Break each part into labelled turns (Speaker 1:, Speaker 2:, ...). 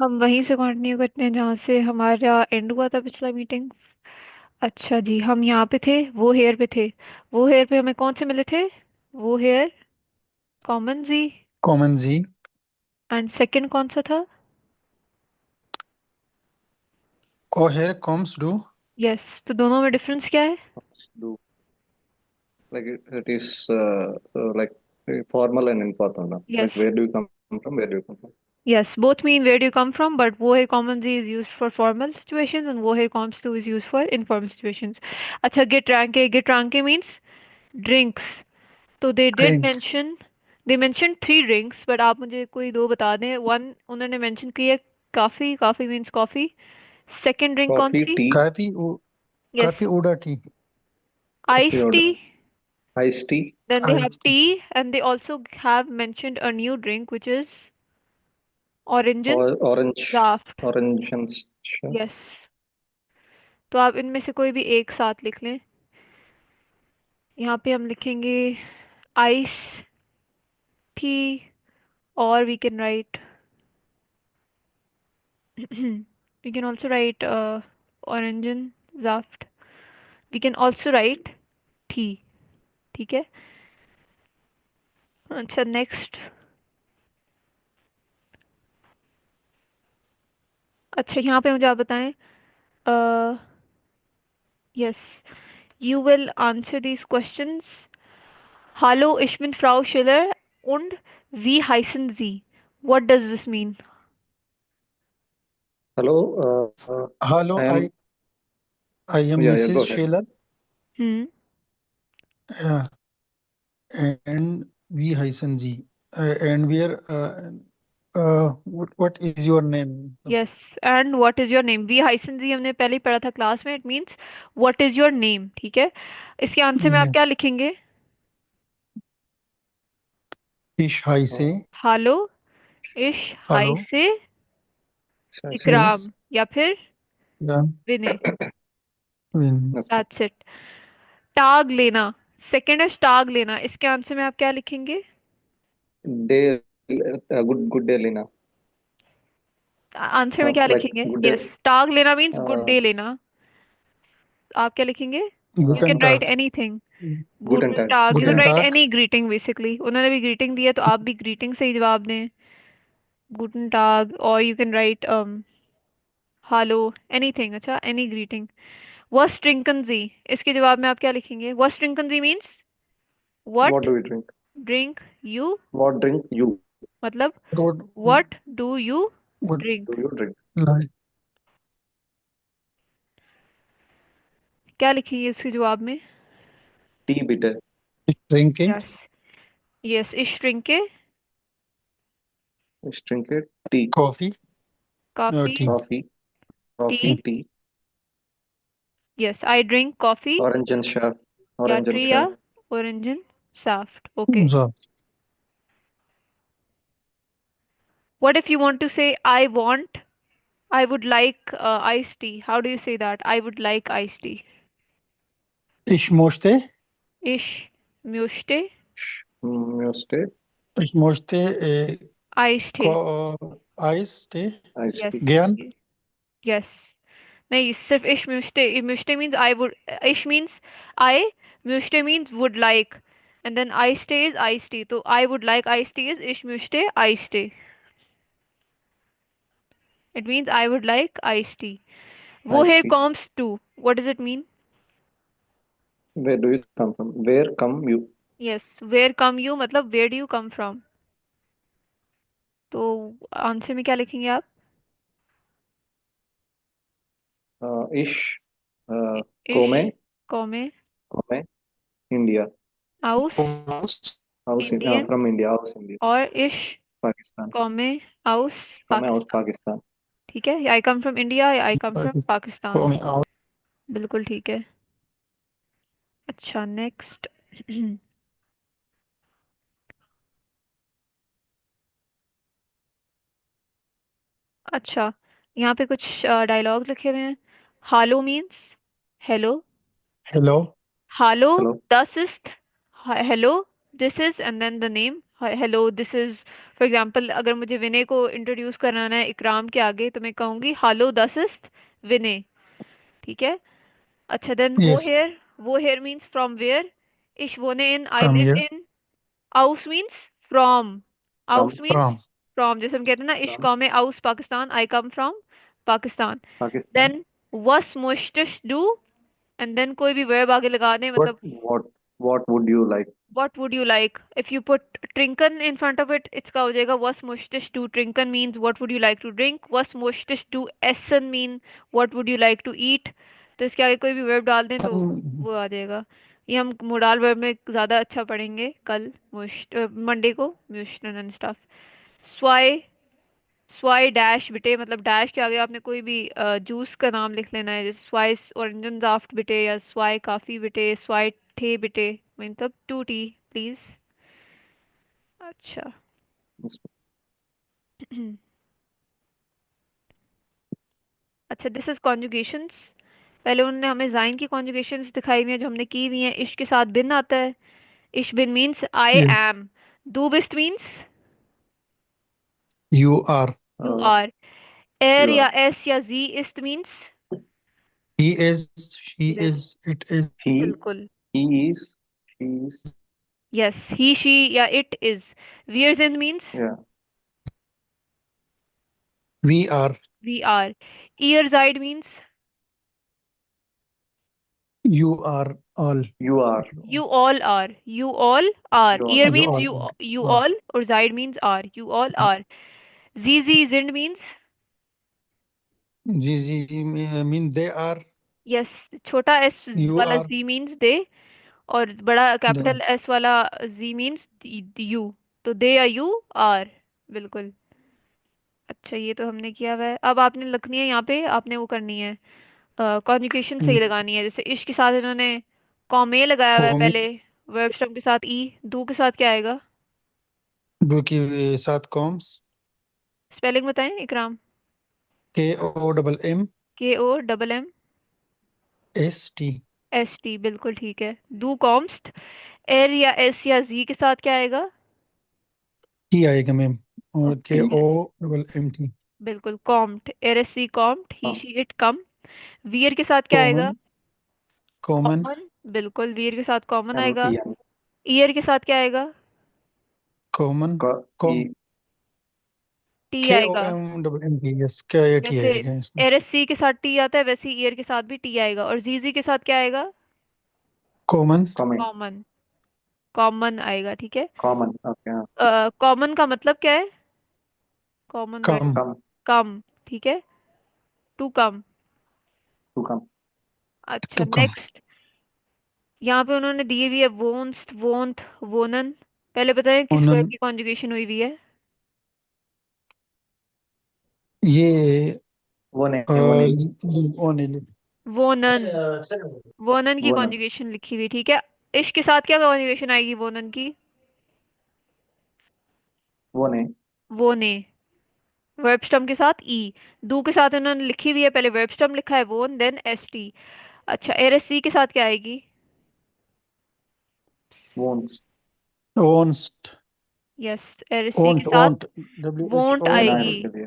Speaker 1: हम वहीं से कंटिन्यू करते हैं जहाँ से हमारा एंड हुआ था पिछला मीटिंग। अच्छा जी, हम यहाँ पे थे, वो हेयर पे थे। वो हेयर पे हमें कौन से मिले थे? वो हेयर, कॉमन जी।
Speaker 2: कॉमन जी।
Speaker 1: एंड सेकंड कौन सा था?
Speaker 2: ओ हेयर कॉम्स डू।
Speaker 1: यस, तो दोनों में डिफरेंस क्या है?
Speaker 3: Do like it is like formal and informal. No? Like
Speaker 1: yes.
Speaker 3: where do you come from? Where do you come from?
Speaker 1: Yes, both mean where do you come from, but wo here common Z is used for formal situations and wo here comes to is used for informal situations. अच्छा, get rank means drinks. तो they did
Speaker 2: drink.
Speaker 1: mention, they mentioned three drinks, but आप मुझे कोई दो बता दें। One उन्होंने mention की है, काफी, काफी means coffee. Second drink कौन
Speaker 3: Coffee,
Speaker 1: सी?
Speaker 3: tea,
Speaker 2: काफी काफी
Speaker 1: Yes,
Speaker 2: उड़ा T.
Speaker 3: coffee
Speaker 1: iced
Speaker 3: or
Speaker 1: tea.
Speaker 3: iced tea
Speaker 1: Then they have
Speaker 2: ice tea.
Speaker 1: tea, and they also have mentioned a new drink which is orange
Speaker 3: or orange,
Speaker 1: draft.
Speaker 3: orange and sure.
Speaker 1: Yes, तो आप इनमें से कोई भी एक साथ लिख लें। यहाँ पे हम लिखेंगे आइस टी, और we can write we can also write orange draft, we can also write tea. ठीक है। अच्छा, नेक्स्ट। अच्छा, यहाँ पे मुझे आप बताएं। Yes, you will answer these questions. Hallo, ich bin Frau Schiller und wie heißen Sie? What does this mean?
Speaker 3: Hello,
Speaker 2: hello
Speaker 3: I
Speaker 2: I
Speaker 3: am.
Speaker 2: I am
Speaker 3: Yeah, yeah. Go
Speaker 2: Mrs
Speaker 3: ahead.
Speaker 2: शेलर
Speaker 1: Hmm.
Speaker 2: And वी हाइसन जी and वी आर what is your name.
Speaker 1: Yes, and what is your name? वी हाइसन जी हमने पहले ही पढ़ा था क्लास में। It means what is your name, ठीक है। इसके आंसर में आप क्या
Speaker 2: यस।
Speaker 1: लिखेंगे?
Speaker 2: इश हाई से।
Speaker 3: Uh,
Speaker 1: हालो इश हाय
Speaker 2: हेलो।
Speaker 1: से
Speaker 3: I say
Speaker 2: यस।
Speaker 1: इकराम, या फिर Vinay.
Speaker 3: that's fine.
Speaker 1: That's it. टाग लेना, सेकंड है टाग लेना। इसके आंसर में आप क्या लिखेंगे?
Speaker 3: Day, good day, Lina.
Speaker 1: Answer में क्या
Speaker 3: Like
Speaker 1: लिखेंगे?
Speaker 3: good day.
Speaker 1: यस, टाग लेना मीन्स गुड
Speaker 3: Uh,
Speaker 1: डे लेना। आप क्या लिखेंगे? यू
Speaker 3: uh,
Speaker 2: गुटन
Speaker 1: कैन राइट
Speaker 2: टाग।
Speaker 1: एनीथिंग।
Speaker 3: Guten
Speaker 1: गूटन
Speaker 3: Tag.
Speaker 1: टाग, यू कैन
Speaker 2: गुटन
Speaker 1: राइट
Speaker 2: टाग।
Speaker 1: Any greeting basically. उन्होंने भी ग्रीटिंग दी है तो आप भी ग्रीटिंग से ही जवाब दें। गूटन टाग, और यू कैन राइट हालो, एनीथिंग। अच्छा, एनी ग्रीटिंग। वॉस ट्रिंकन जी, इसके जवाब में आप क्या लिखेंगे? वॉस ट्रिंकन जी means
Speaker 3: What
Speaker 1: what
Speaker 3: do we drink?
Speaker 1: Drink you,
Speaker 3: What drink you
Speaker 1: मतलब
Speaker 2: रोड।
Speaker 1: What do you
Speaker 2: would
Speaker 1: drink.
Speaker 3: do you drink?
Speaker 2: Like
Speaker 1: क्या लिखेंगे इसके जवाब में?
Speaker 3: Tea bitter.
Speaker 2: Drinking
Speaker 1: yes, yes, इश ट्रिंके
Speaker 3: Just drink it. Tea,
Speaker 2: coffee
Speaker 1: coffee,
Speaker 2: tea.
Speaker 3: coffee,
Speaker 1: tea.
Speaker 3: coffee, tea.
Speaker 1: Yes, I drink coffee,
Speaker 3: Orange and share.
Speaker 1: या
Speaker 3: Orange and
Speaker 1: ट्री, या
Speaker 3: share.
Speaker 1: ऑरेंज साफ्ट। Okay. What if you want to say I would like iced tea? How do you say that? I would like iced tea.
Speaker 2: Ich möchte,
Speaker 1: Ich möchte
Speaker 3: You stay.
Speaker 2: ich möchte
Speaker 1: iced tea.
Speaker 2: Eis, Tee,
Speaker 3: Iced
Speaker 1: Yes.
Speaker 3: tea.
Speaker 2: gern.
Speaker 1: Yes. नहीं, सिर्फ इश म्यूश्टे। म्यूश्टे means I would, इश means I, म्यूश्टे means would like, and then I stay is I stay. तो I would like I stay is इश म्यूश्टे I stay. It means I would like I stay. वो
Speaker 3: Iced
Speaker 1: हेयर
Speaker 3: tea.
Speaker 1: कॉम्स टू, what does it mean?
Speaker 3: Where do you come from? Where come you?
Speaker 1: Yes, where come you मतलब where do you come from. तो answer में क्या लिखेंगे आप?
Speaker 3: Ish. Uh,
Speaker 1: इश
Speaker 3: Kome.
Speaker 1: कॉमे
Speaker 3: Kome. India.
Speaker 1: आउस
Speaker 2: House,
Speaker 3: House in,
Speaker 1: Indian,
Speaker 3: from India. House India.
Speaker 1: और इश
Speaker 3: Pakistan.
Speaker 1: कॉमे आउस
Speaker 3: Kome house
Speaker 1: पाकिस्तान।
Speaker 3: Pakistan.
Speaker 1: ठीक है, I come from India, I come from Pakistan.
Speaker 2: coming out.
Speaker 1: बिल्कुल ठीक है। अच्छा, नेक्स्ट। अच्छा, यहाँ पे कुछ डायलॉग्स लिखे हुए हैं। हालो मीन्स हेलो।
Speaker 2: Hello,
Speaker 1: हालो,
Speaker 3: Hello.
Speaker 1: das ist, hello, this is, and then the name hello this is, for example अगर मुझे विनय को इंट्रोड्यूस कराना है इकराम के आगे तो मैं कहूँगी हालो दस इज विनय, ठीक है। अच्छा देन
Speaker 2: Yes.
Speaker 1: वो हेयर मीन्स फ्रॉम वेयर, इश वोने इन आई
Speaker 2: From
Speaker 1: लिव
Speaker 2: here.
Speaker 1: इन, आउस मीन्स फ्रॉम, आउस
Speaker 3: From
Speaker 1: मीन्स
Speaker 2: From.
Speaker 1: फ्रॉम, जैसे हम कहते हैं ना इश
Speaker 3: from
Speaker 1: कौम आउस Pakistan, I come from Pakistan.
Speaker 3: Pakistan.
Speaker 1: Then वस मुश्तिश डू, एंड देन कोई भी वर्ब आगे लगा दें,
Speaker 3: What
Speaker 1: मतलब
Speaker 3: what what would you like?
Speaker 1: what would you like if you put trinken in front of it, इसका हो जाएगा was möchtest du trinken means what would you like to drink, was möchtest du essen mean what would you like to eat। तो इसके आगे कोई भी verb डाल दें तो वो आ जाएगा। ये हम मोडाल वर्ब में ज़्यादा अच्छा पढ़ेंगे कल, मंडे को, म्यूशन and stuff. Swai, Swai dash बिटे, मतलब डैश के आगे आपने कोई भी जूस का नाम लिख लेना है, जैसे स्वाई ऑरेंजन ड्राफ्ट बिटे, या स्वाई काफ़ी बिटे, स्वाई थे बिटे, मतलब टू टी प्लीज। अच्छा। अच्छा दिस इज कॉन्जुगेशंस। पहले उन्होंने हमें जाइन की कॉन्जुगेशंस दिखाई हुई हैं जो हमने की हुई हैं। इश के साथ बिन आता है, इश बिन मीन्स आई
Speaker 2: Yes.
Speaker 1: एम, दू बिस्ट means
Speaker 2: You are.
Speaker 1: You
Speaker 3: Uh,
Speaker 1: are, एर
Speaker 3: you
Speaker 1: या
Speaker 3: are.
Speaker 1: एस या जी इस्ट means
Speaker 2: He is. She
Speaker 1: live,
Speaker 2: is. It is.
Speaker 3: He
Speaker 1: बिल्कुल,
Speaker 3: he is. She is.
Speaker 1: Yes he she या इट इज। वियर्स इन means
Speaker 3: Yeah.
Speaker 2: We are.
Speaker 1: We are. ईयर जाइड means
Speaker 2: You are all.
Speaker 3: You are.
Speaker 1: You all are, you all are.
Speaker 3: You all
Speaker 1: year
Speaker 3: are.
Speaker 2: You
Speaker 1: means
Speaker 2: all.
Speaker 1: You
Speaker 2: All.
Speaker 1: All, और जाइड means are, you all are. जी जी जिंड means
Speaker 2: Mean they are.
Speaker 1: Yes, छोटा S
Speaker 2: You
Speaker 1: वाला
Speaker 2: are.
Speaker 1: जी means they, और बड़ा
Speaker 2: They are.
Speaker 1: कैपिटल एस वाला जी मीन्स यू, तो दे या यू आर, बिल्कुल। अच्छा ये तो हमने किया हुआ है। अब आपने लिखनी है यहाँ पे, आपने वो करनी है कॉन्जुगेशन सही लगानी है। जैसे इश के साथ इन्होंने कॉमे लगाया हुआ है
Speaker 2: कौमी
Speaker 1: पहले, वर्ब स्टैम्प के साथ ई, डू के साथ क्या आएगा,
Speaker 2: दो के साथ कॉम्स
Speaker 1: स्पेलिंग बताएं इकराम।
Speaker 2: KOMM
Speaker 1: के O double M
Speaker 2: ST
Speaker 1: S T, बिल्कुल ठीक है। डू कॉम्स्ट, एर या एस या जी के साथ क्या आएगा,
Speaker 2: T आएगा मैम और
Speaker 1: यस
Speaker 2: KOMMT
Speaker 1: बिल्कुल, कॉम्ट, एर एस सी कॉम्ट, he
Speaker 3: Come.
Speaker 1: She it come. वियर के साथ क्या
Speaker 2: कॉमन
Speaker 1: आएगा,
Speaker 2: कॉमन
Speaker 1: कॉमन, बिल्कुल वियर के साथ कॉमन आएगा।
Speaker 3: M
Speaker 1: ईयर के साथ क्या आएगा,
Speaker 2: कॉमन कॉम
Speaker 3: E
Speaker 1: टी आएगा।
Speaker 2: KOMMT यस क्या ये T
Speaker 1: जैसे
Speaker 2: आएगा इसमें
Speaker 1: एर एस सी के साथ टी आता है, वैसे ईयर के साथ भी टी आएगा। और जीजी के साथ क्या आएगा,
Speaker 2: कॉमन
Speaker 3: coming.
Speaker 1: कॉमन, कॉमन आएगा, ठीक है।
Speaker 3: Common. Okay.
Speaker 1: कॉमन का मतलब क्या है, कॉमन वर्ड,
Speaker 2: कम
Speaker 3: Come.
Speaker 1: कम, ठीक है, टू कम।
Speaker 3: To come.
Speaker 1: अच्छा
Speaker 2: तो कम
Speaker 1: नेक्स्ट, यहाँ पे उन्होंने दिए हुई है वोन्स्ट, वोंथ, वोनन। पहले बताएं किस
Speaker 2: ओनन
Speaker 1: वर्ड की कॉन्जुगेशन हुई हुई है।
Speaker 2: ये
Speaker 3: One in.
Speaker 2: ओनली
Speaker 1: वोनन, वोनन की
Speaker 3: One.
Speaker 1: कॉन्जुगेशन लिखी हुई, ठीक है। इश के साथ क्या कॉन्जुगेशन आएगी वोनन की,
Speaker 3: One in.
Speaker 1: वोने, वर्ब स्टम के साथ ई। डू के साथ इन्होंने लिखी हुई है, पहले वर्ब स्टम लिखा है वोन, देन एस टी। अच्छा एरएससी के साथ क्या आएगी,
Speaker 3: Won't.
Speaker 2: ओन्स्ट
Speaker 1: यस एरएससी के
Speaker 2: ओंट
Speaker 1: साथ
Speaker 2: ओंट
Speaker 1: वोंट
Speaker 2: WHO
Speaker 3: Nah,
Speaker 1: आएगी,
Speaker 3: इसके लिए.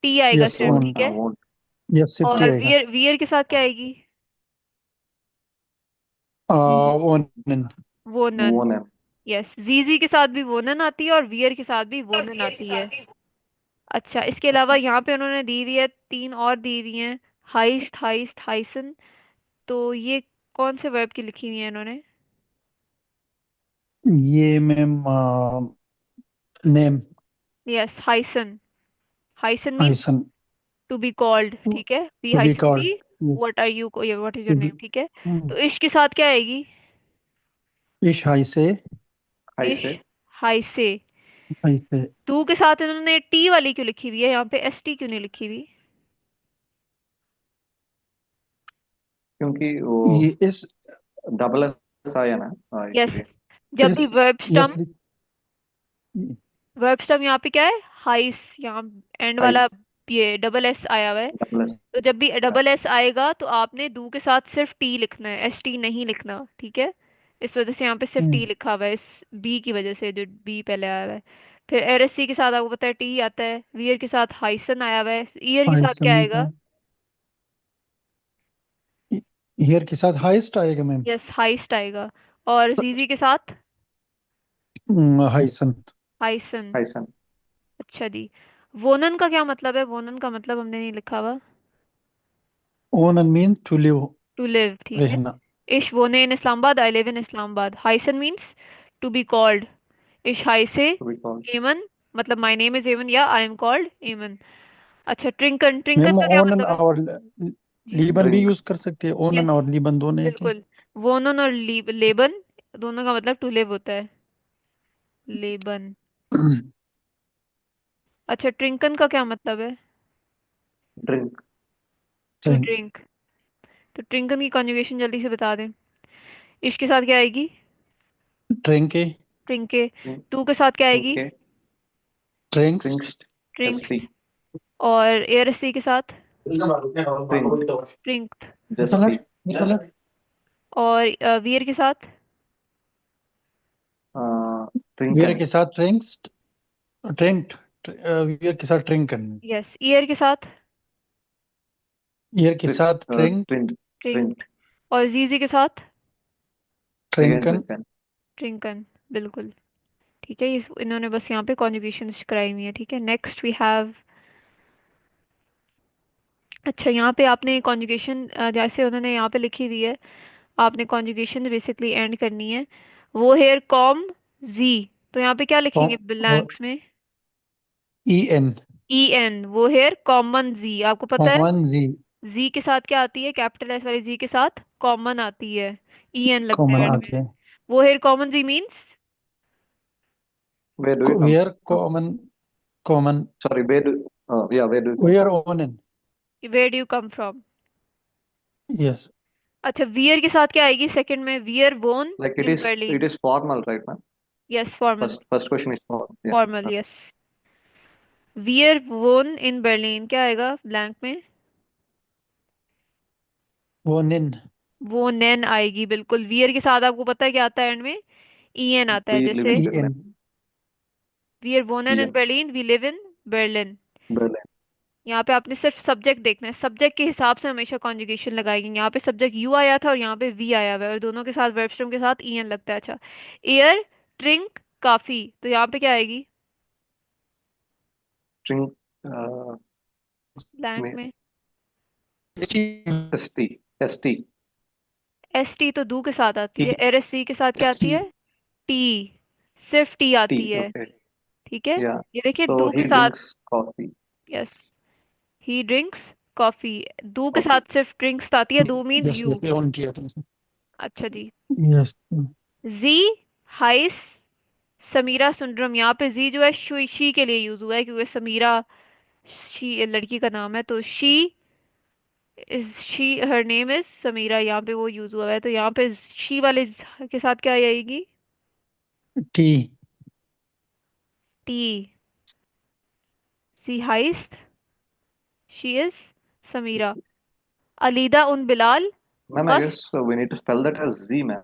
Speaker 1: टी आएगा
Speaker 2: यस
Speaker 1: सिर्फ,
Speaker 3: Won't.
Speaker 1: ठीक
Speaker 2: ओन
Speaker 3: हाँ,
Speaker 1: है।
Speaker 3: won't.
Speaker 2: यस सिफ्टी
Speaker 1: और
Speaker 2: आएगा
Speaker 1: वियर, वियर के साथ क्या आएगी,
Speaker 2: ओनन
Speaker 1: वोनन,
Speaker 3: One in.
Speaker 1: यस जीजी के साथ भी वोनन आती है और वियर के साथ भी वोनन आती है। अच्छा इसके अलावा यहाँ पे उन्होंने दी हुई है, तीन और दी हुई हैं, हाइस्ट, हाइस्ट, हाइसन। तो ये कौन से वर्ब की लिखी हुई है इन्होंने,
Speaker 2: ये मैम नेम
Speaker 1: यस हाइसन, हाइसन मीन्स
Speaker 2: आइसन
Speaker 1: टू बी कॉल्ड, ठीक है, बी
Speaker 2: टू बी
Speaker 1: हाइसन
Speaker 2: कॉल्ड
Speaker 1: टी,
Speaker 2: yes
Speaker 1: what are you, what is your
Speaker 2: to be
Speaker 1: name, ठीक है। तो इश के साथ क्या आएगी,
Speaker 2: इश हाई से
Speaker 3: I
Speaker 1: इश
Speaker 3: say.
Speaker 1: हाई से।
Speaker 2: हाई से
Speaker 1: टू के साथ इन्होंने टी वाली क्यों लिखी हुई है, यहाँ पे एस टी क्यों नहीं लिखी हुई,
Speaker 3: क्योंकि वो
Speaker 2: ये इस
Speaker 3: डबल एस आया ना. हाँ,
Speaker 1: यस,
Speaker 3: इसलिए.
Speaker 1: जब
Speaker 2: इस
Speaker 1: भी वर्ब
Speaker 2: यस
Speaker 1: स्टम, वर्ब स्टम यहाँ पे क्या है, हाइस, यहाँ एंड
Speaker 3: I
Speaker 1: वाला ये डबल एस आया हुआ है।
Speaker 3: Double S.
Speaker 1: तो जब भी डबल एस आएगा तो आपने डू के साथ सिर्फ टी लिखना है, एस टी नहीं लिखना, ठीक है। इस वजह से यहाँ पे सिर्फ टी लिखा हुआ है, इस बी की वजह से, जो बी पहले आया हुआ है। फिर एरएससी के साथ आपको पता है टी आता है, वियर के साथ हाइसन आया हुआ है, ईयर के साथ क्या
Speaker 2: हाइसन
Speaker 1: आएगा?
Speaker 2: ईयर के साथ हाईएस्ट आएगा मैम।
Speaker 1: यस, हाइस्ट आएगा। और जीजी के साथ
Speaker 2: हाइसन।
Speaker 1: हाइसन।
Speaker 3: हाइसन।
Speaker 1: अच्छा जी। वोनन का क्या मतलब है? वोनन का मतलब हमने नहीं लिखा हुआ।
Speaker 2: ओनन mean to live,
Speaker 1: to live, ठीक है।
Speaker 2: रहना।
Speaker 1: इश वोने इन Islamabad, I live in Islamabad. हाइसन मीन्स टू बी कॉल्ड। इश हाइसे
Speaker 3: टू बी कॉल्ड।
Speaker 1: एमन, मतलब माय नेम इज एमन या आई एम कॉल्ड एमन। अच्छा, ट्रिंकन, ट्रिंकन
Speaker 2: मैम
Speaker 1: का क्या
Speaker 2: ओनन
Speaker 1: मतलब है?
Speaker 2: और
Speaker 1: जी
Speaker 2: लीबन भी
Speaker 3: ड्रिंक।
Speaker 2: यूज कर सकते हैं, ओनन
Speaker 1: यस,
Speaker 2: और लीबन दोनों एक ही।
Speaker 1: बिल्कुल। वोनन और लेबन दोनों का मतलब टू लिव होता है, लेबन। अच्छा, ट्रिंकन का क्या मतलब है?
Speaker 3: ड्रिंक।
Speaker 1: To
Speaker 2: drink.
Speaker 1: ड्रिंक। तो ट्रिंकन की कॉन्जुगेशन जल्दी से बता दें। इश के साथ क्या आएगी?
Speaker 2: ड्रिंक,
Speaker 1: ट्रिंके। टू के साथ क्या आएगी?
Speaker 3: ओके।
Speaker 2: ड्रिंक्स।
Speaker 3: ड्रिंक्स।
Speaker 1: ट्रिंक्स।
Speaker 3: एसटी।
Speaker 1: और एयरसी के साथ
Speaker 3: ड्रिंक।
Speaker 1: ट्रिंक्ड।
Speaker 3: Just T.
Speaker 1: और वियर के साथ
Speaker 2: वियर
Speaker 3: ड्रिंकन।
Speaker 2: के साथ ड्रिंक्स, ड्रिंक। वियर के साथ ड्रिंक करनी।
Speaker 1: यस, ईयर के साथ
Speaker 2: ईयर के
Speaker 3: दिस।
Speaker 2: साथ ड्रिंक,
Speaker 3: ड्रिंक।
Speaker 1: ट्रिंक्ड।
Speaker 3: ड्रिंक।
Speaker 1: और जीजी के साथ
Speaker 3: अगेन
Speaker 2: ड्रिंकन।
Speaker 3: ड्रिंकन।
Speaker 1: ट्रिंकन, बिल्कुल। ठीक है, इन्होंने बस यहाँ पे कॉन्जुगेशन कराई हुई है। ठीक है, नेक्स्ट वी हैव। अच्छा, यहाँ पे आपने कॉन्जुगेशन जैसे उन्होंने यहाँ पे लिखी हुई है, आपने कॉन्जुगेशन बेसिकली एंड करनी है। वो हेयर कॉम जी, तो यहाँ पे क्या लिखेंगे ब्लैंक्स में?
Speaker 2: E N.
Speaker 1: ई एन, वो हेयर कॉमन जी, आपको पता है
Speaker 2: कॉमन जी।
Speaker 1: जी के साथ क्या आती है? कैपिटल एस वाली जी के साथ कॉमन आती है, ई एन लगता
Speaker 2: कॉमन
Speaker 1: है एंड में।
Speaker 2: आते हैं।
Speaker 1: वो हेयर कॉमन जी means
Speaker 3: where do you come
Speaker 2: where
Speaker 3: from?
Speaker 2: कॉमन, कॉमन।
Speaker 3: सॉरी, वेयर डू, या where do you come
Speaker 2: where
Speaker 3: from?
Speaker 2: ओनन।
Speaker 1: Where do you come from.
Speaker 2: Yes.
Speaker 1: अच्छा, वियर के साथ क्या आएगी सेकंड में? वियर बोर्न
Speaker 3: Like
Speaker 1: इन
Speaker 3: it
Speaker 1: बर्लिन।
Speaker 3: is formal, right, ma'am?
Speaker 1: Yes, formal.
Speaker 3: First question is formal. Yeah.
Speaker 1: Formal, yes. Wear बोर्न इन बर्लिन क्या आएगा ब्लैंक में?
Speaker 2: वोनिन।
Speaker 1: वो नैन आएगी, बिल्कुल। वियर के साथ आपको पता है क्या आता है एंड में? ई एन आता है,
Speaker 3: We live
Speaker 1: जैसे
Speaker 3: in
Speaker 2: ई एन।
Speaker 3: Berlin.
Speaker 1: वियर बोर्न इन
Speaker 3: Ian.
Speaker 1: Berlin, we live in Berlin.
Speaker 3: Berlin.
Speaker 1: यहाँ पे आपने सिर्फ सब्जेक्ट देखना है, सब्जेक्ट के हिसाब से हमेशा कॉन्जुगेशन लगाएंगे। यहाँ पे सब्जेक्ट यू आया था और यहाँ पे वी आया हुआ है, और दोनों के साथ वर्ब स्टेम के साथ ईएन लगता है। अच्छा, एयर, ड्रिंक, काफी, तो यहाँ पे क्या आएगी
Speaker 3: Drink.
Speaker 1: ब्लैंक में?
Speaker 3: ST. ST.
Speaker 1: एस टी तो दू के साथ आती है, एर एस सी के साथ क्या आती है? टी, सिर्फ टी आती
Speaker 3: Tea.
Speaker 1: है।
Speaker 3: Okay.
Speaker 1: ठीक है,
Speaker 3: Yeah.
Speaker 1: ये देखिए
Speaker 3: So
Speaker 1: डू के
Speaker 3: he
Speaker 1: साथ।
Speaker 3: drinks coffee.
Speaker 1: Yes, he drinks coffee. Do के
Speaker 3: Coffee.
Speaker 1: साथ सिर्फ ड्रिंक्स आती है, do means
Speaker 2: yes
Speaker 1: you.
Speaker 2: Yes, on किया था।
Speaker 1: अच्छा जी।
Speaker 2: यस।
Speaker 1: जी, हाइस, समीरा सुंदरम। यहाँ पे जी जो है शी के लिए यूज हुआ है, क्योंकि समीरा शी लड़की का नाम है, तो she is, she her name is Samira, यहाँ पे वो यूज हुआ है, तो यहाँ पे शी वाले के साथ क्या आएगी?
Speaker 2: टी।
Speaker 1: टी। सी हाइस्ट, शी इज समीरा। अलीदा उन बिलाल
Speaker 3: Ma'am, I
Speaker 1: वस।
Speaker 3: guess we need to spell that as Z, ma'am.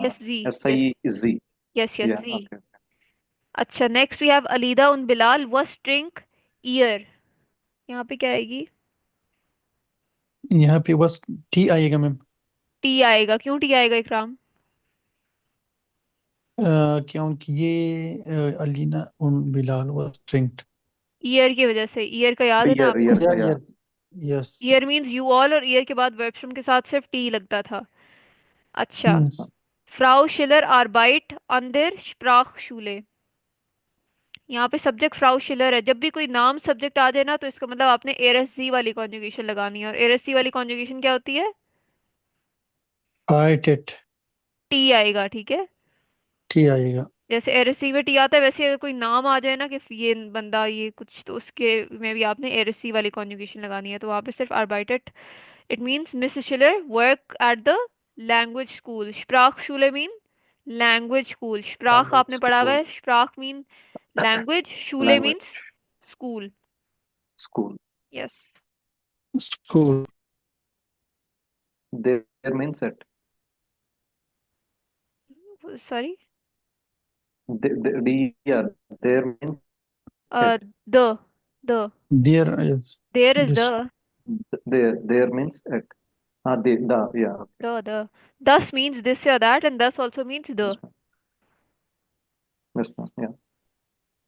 Speaker 1: Yes जी, yes,
Speaker 3: SI is Z.
Speaker 1: Yes yes
Speaker 3: Yeah.
Speaker 1: जी।
Speaker 3: Okay.
Speaker 1: अच्छा, नेक्स्ट वी हैव अलीदा उन Bilal वस drink year, यहाँ पे क्या आएगी?
Speaker 2: यहाँ पे बस टी आएगा मैम।
Speaker 1: टी आएगा, क्यों टी आएगा इकराम?
Speaker 2: क्योंकि ये अलीना उन बिलाल वाज ड्रिंक्ड।
Speaker 1: ईयर की वजह से, ईयर का याद है ना
Speaker 3: Year.
Speaker 1: आपको?
Speaker 3: Year.
Speaker 2: या
Speaker 3: Yeah.
Speaker 2: यार। Yes.
Speaker 1: Year means you all, और ईयर के बाद वर्ब स्टेम के साथ सिर्फ टी लगता था। अच्छा,
Speaker 2: यस।
Speaker 1: फ्राउ शिलर आर्बाइट अन देर स्प्राखशूले, यहाँ पे सब्जेक्ट फ्राउ शिलर है। जब भी कोई नाम सब्जेक्ट आ जाए ना, तो इसका मतलब आपने एरएससी वाली कॉन्जुगेशन लगानी है, और एरएससी वाली कॉन्जुगेशन क्या होती है?
Speaker 2: आइट इट।
Speaker 1: टी आएगा, ठीक है।
Speaker 2: टी आएगा।
Speaker 1: जैसे एरएससी में टी आता है, वैसे अगर कोई नाम आ जाए ना कि ये बंदा ये कुछ, तो उसके में भी आपने एरएससी वाली कॉन्जुगेशन लगानी है, तो वहाँ पे सिर्फ आर्बाइटेट। It means miss Schiller work at the language school. स्प्राखशूले मीन लैंग्वेज स्कूल। स्प्राख
Speaker 3: Language
Speaker 1: आपने पढ़ा हुआ
Speaker 3: school.
Speaker 1: है, स्प्राख मीन लैंग्वेज, शूले means
Speaker 3: Language
Speaker 1: school.
Speaker 3: school.
Speaker 1: Yes.
Speaker 2: School.
Speaker 3: There means it.
Speaker 1: Sorry.
Speaker 3: Yeah, there means
Speaker 1: Uh,
Speaker 3: it.
Speaker 1: the the
Speaker 2: There is
Speaker 1: there is
Speaker 2: this.
Speaker 3: There means it. Yeah. Okay.
Speaker 1: the thus means this or that, and thus also means
Speaker 3: Yes,
Speaker 1: the.
Speaker 3: ma'am. Yes, ma'am. Yeah.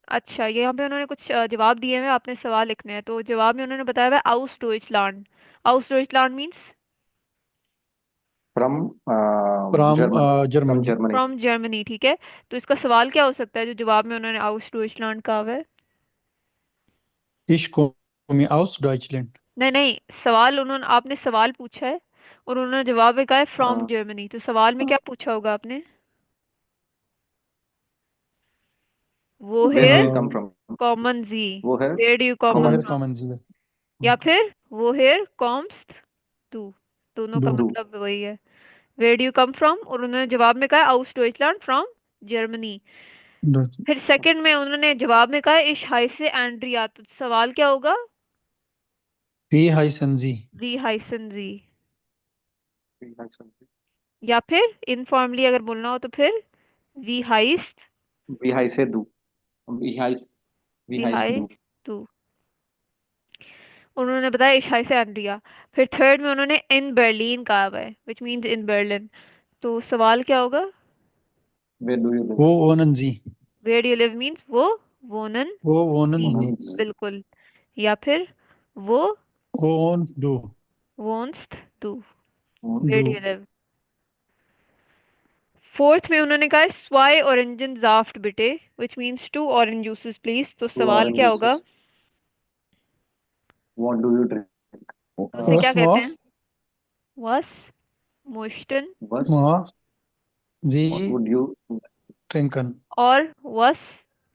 Speaker 1: अच्छा, यहाँ पे उन्होंने कुछ जवाब दिए हैं, आपने सवाल लिखने हैं। तो जवाब में उन्होंने बताया हुआ आउस डॉइचलैंड। आउस डॉइचलैंड means
Speaker 3: From
Speaker 2: From
Speaker 3: Germany. From
Speaker 2: Germany.
Speaker 3: Germany.
Speaker 1: From Germany, ठीक है। तो इसका सवाल क्या हो सकता है जो जवाब में उन्होंने आउस डॉइचलैंड कहा हुआ है?
Speaker 2: Ich komme aus Deutschland.
Speaker 1: नहीं नहीं, सवाल उन्होंने, आपने सवाल पूछा है और उन्होंने जवाब में कहा है फ्रॉम
Speaker 3: Uh,
Speaker 1: जर्मनी। तो सवाल में क्या पूछा होगा आपने? वो
Speaker 3: where do
Speaker 1: हेयर
Speaker 3: you come
Speaker 2: Uh,
Speaker 3: from?
Speaker 1: कॉमन जी,
Speaker 3: वो है
Speaker 1: where do you come
Speaker 2: woher
Speaker 3: common
Speaker 1: from,
Speaker 2: kommen Sie?
Speaker 1: या फिर वो हेयर कॉम्स टू, दोनों का
Speaker 2: Du.
Speaker 3: do.
Speaker 1: मतलब वही है। Where do you come from, और उन्होंने जवाब में कहा आउस डॉइचलैंड फ्रॉम जर्मनी।
Speaker 2: Deutsch.
Speaker 1: फिर सेकंड में उन्होंने जवाब में कहा इश हाइसे एंड्रिया। तो सवाल क्या होगा?
Speaker 2: Wie heißen Sie?
Speaker 1: वी हाइसन जी।
Speaker 3: We have something.
Speaker 1: या फिर इनफॉर्मली अगर बोलना हो तो फिर वी हाइस्ट,
Speaker 3: We have say do. We have we
Speaker 1: we
Speaker 3: have do.
Speaker 1: हाइस्ट टू। उन्होंने बताया इश हाइसे एंड्रिया। फिर थर्ड में उन्होंने इन बर्लिन कहा हुआ है, विच मीन्स इन बर्लिन। तो सवाल क्या होगा?
Speaker 3: Where do you live?
Speaker 2: Wo wohnen Sie?
Speaker 1: Where do you live means वो वोनन
Speaker 2: Wo wohnen
Speaker 1: थी,
Speaker 2: Sie?
Speaker 3: Once.
Speaker 1: बिल्कुल। या फिर वो
Speaker 2: Wo wohnst du?
Speaker 1: वोन्स टू, where do
Speaker 2: Du.
Speaker 1: You live. Fourth में उन्होंने कहा स्वाई ऑरेंजन जाफ्ट बिटे, which means two orange juices please. तो
Speaker 3: Two
Speaker 1: सवाल
Speaker 3: orange
Speaker 1: क्या होगा?
Speaker 3: juices. What do you drink?
Speaker 1: तो उसे क्या
Speaker 2: Was
Speaker 1: कहते हैं?
Speaker 2: was
Speaker 1: वस मोस्टन
Speaker 3: Was
Speaker 2: was
Speaker 3: what
Speaker 2: Sie
Speaker 3: would you
Speaker 2: trinken?
Speaker 1: और वस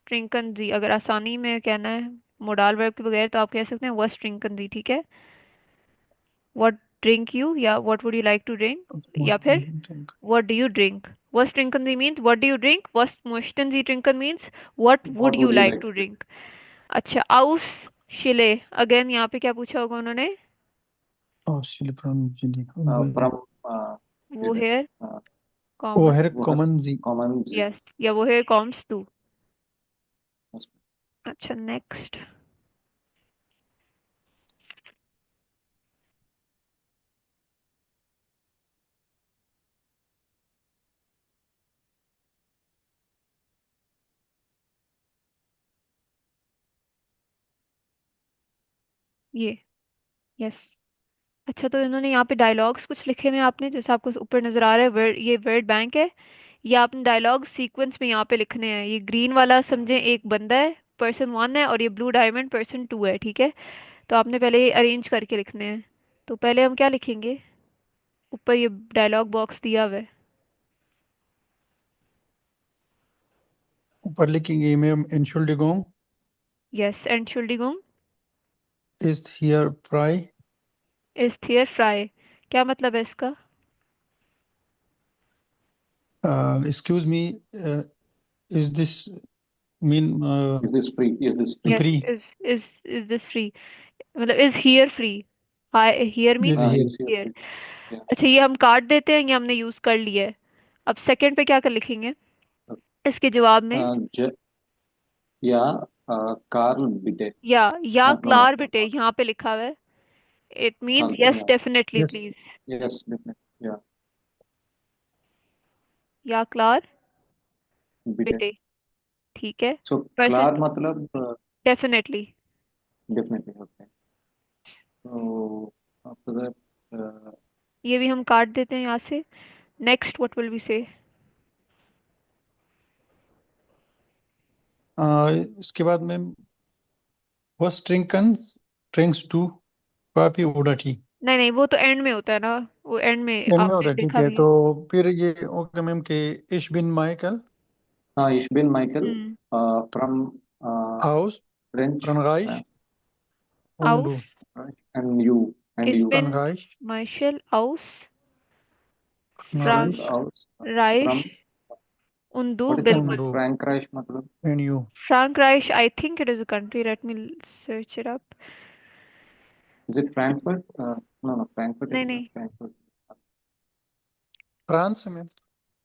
Speaker 1: ट्रिंकन जी। अगर आसानी में कहना है मोडाल वर्ब के बगैर तो आप कह सकते हैं वस ट्रिंकन जी, ठीक है। व्हाट ड्रिंक यू, या what would you like to drink,
Speaker 2: What
Speaker 1: या
Speaker 2: do
Speaker 1: फिर
Speaker 2: you drink?
Speaker 1: What do you drink. वस ट्रिंकन जी means what do you drink, वस मोस्टन जी ट्रिंकन means what would
Speaker 3: what
Speaker 1: you
Speaker 3: would you
Speaker 1: like
Speaker 3: like?
Speaker 1: To drink. अच्छा, आउस शिले, अगेन यहाँ पे क्या पूछा होगा उन्होंने?
Speaker 2: Oh, Chile from Chile.
Speaker 3: From
Speaker 1: वो
Speaker 3: Chile.
Speaker 1: है
Speaker 3: Uh,
Speaker 1: कॉमन,
Speaker 2: Woher
Speaker 3: वो है
Speaker 2: kommen Sie?
Speaker 3: common Z.
Speaker 1: Yes, या वो है कॉम्स टू।
Speaker 3: Yes.
Speaker 1: अच्छा, नेक्स्ट। ये, यस। अच्छा, तो इन्होंने यहाँ पे डायलॉग्स कुछ लिखे हुए हैं, आपने जैसे आपको ऊपर नजर आ रहा है वर्ड, ये वर्ड बैंक है। ये आपने डायलॉग सीक्वेंस में यहाँ पे लिखने हैं। ये ग्रीन वाला समझे एक बंदा है, पर्सन वन है, और ये ब्लू डायमंड पर्सन टू है, ठीक है। तो आपने पहले ये अरेंज करके लिखने हैं। तो पहले हम क्या लिखेंगे? ऊपर ये डायलॉग बॉक्स दिया हुआ है।
Speaker 2: ऊपर लिखेंगे में Entschuldigung,
Speaker 1: यस, एंटशुल्डिगुंग
Speaker 2: ist hier frei?
Speaker 1: Is there फ्राई। क्या मतलब है इसका?
Speaker 2: Excuse me, is this mean
Speaker 3: Is this free? Is this free?
Speaker 1: Yes,
Speaker 2: free?
Speaker 1: Is this free, मतलब इज हियर फ्री। हाय, here
Speaker 2: Is
Speaker 1: means
Speaker 2: here.
Speaker 3: Is here
Speaker 1: here.
Speaker 3: free? Yeah.
Speaker 1: अच्छा, ये हम काट देते हैं, ये हमने यूज कर लिया है। अब सेकंड पे क्या कर लिखेंगे इसके जवाब में?
Speaker 3: J या Carl bitte.
Speaker 1: या
Speaker 3: No, no.
Speaker 1: क्लार बेटे यहाँ पे लिखा हुआ है। It means
Speaker 3: Carl.
Speaker 1: Yes
Speaker 3: Yeah.
Speaker 1: Definitely
Speaker 2: Yes.
Speaker 1: Please.
Speaker 3: Yes, definitely. Yeah.
Speaker 1: या क्लार
Speaker 3: Bitte.
Speaker 1: बेटे, ठीक है।
Speaker 3: So
Speaker 1: पर्सन
Speaker 3: Clark
Speaker 1: टू,
Speaker 3: मतलब
Speaker 1: definitely.
Speaker 3: definitely. Okay. So after that,
Speaker 1: ये भी हम काट देते हैं यहाँ से। नेक्स्ट, व्हाट विल वी से?
Speaker 2: इसके बाद में was trinken, drinks do, काफी उड़ा थी।
Speaker 1: नहीं नहीं, वो तो एंड में होता है ना, वो एंड में
Speaker 2: एंड में
Speaker 1: आपने
Speaker 2: होता है, ठीक
Speaker 1: देखा
Speaker 2: है।
Speaker 1: भी
Speaker 2: तो
Speaker 1: है।
Speaker 2: फिर ये ओके मैम के ich bin Michael
Speaker 3: ich bin Michael
Speaker 1: hmm.
Speaker 3: from
Speaker 2: aus
Speaker 3: French,
Speaker 2: Frankreich und
Speaker 1: आउस,
Speaker 2: du
Speaker 3: and you and
Speaker 1: ich
Speaker 3: you
Speaker 1: bin
Speaker 2: Frankreich,
Speaker 1: Michel aus
Speaker 3: Michael
Speaker 2: Frankreich
Speaker 3: aus
Speaker 1: Frankreich
Speaker 3: from
Speaker 1: und du,
Speaker 3: what is that?
Speaker 2: und
Speaker 1: बिल्कुल।
Speaker 2: du
Speaker 3: Frankreich मतलब
Speaker 2: and you।
Speaker 1: Frankreich, I think it is a country. Let me search it up.
Speaker 3: is it Frankfurt? No, no, Frankfurt is
Speaker 1: नहीं
Speaker 3: not
Speaker 1: नहीं,
Speaker 3: Frankfurt.
Speaker 2: France में